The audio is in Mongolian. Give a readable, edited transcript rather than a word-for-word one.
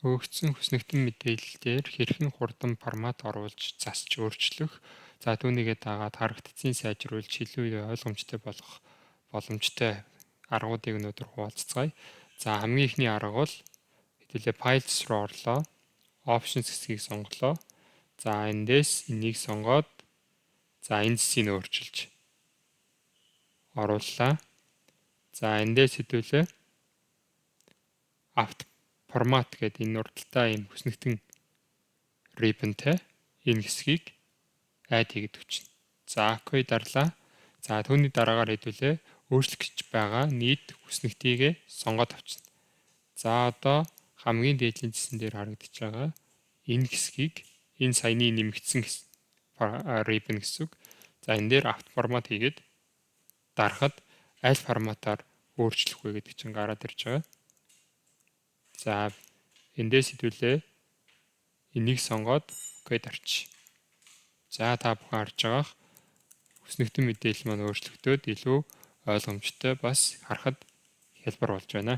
Өгөгдсөн хүснэгтэн мэдээлэлээр хэрхэн хурдан формат оруулж засч өөрчлөх, за түүнийгээ дагаад харагдцыг сайжруулж илүү ойлгомжтой болгох боломжтой аргуудыг өнөөдөр хуваалцгаая. За хамгийн ихний арга бол хэдүүлээ Files руу орлоо. Options хэсгийг сонголоо. За эндээс энийг сонгоод за энэ зэсийг өөрчилж орууллаа. За эндээс хэдүүлээ Apt Format гэдэг энэ урдтай юм хүснэгтэн ribbonтэй энэ хэсгийг add хийгээд өчнө. За OK дарлаа. За түүний дараагаар хэдүүлээ өөрчлөх гэж байгаа нийт хүснэгтийг сонгоод авчна. За одоо хамгийн дээдлийн зэсэн дээр харагдаж байгаа энэ хэсгийг энэ саяны нэмэгдсэн ribbon гэсэн үг. За энэ дээр Apt Format хийгээд дарахад аль форматаар өөрчлөх вэ гэдэг чинь гараад ирж байгаа. За эндээс хэдүүлээ энийг сонгоод OK дарч. За та бүхэн харж байгаа хүснэгтэн мэдээлэл маань өөрчлөгдөөд илүү ойлгомжтой бас харахад хялбар болж байна.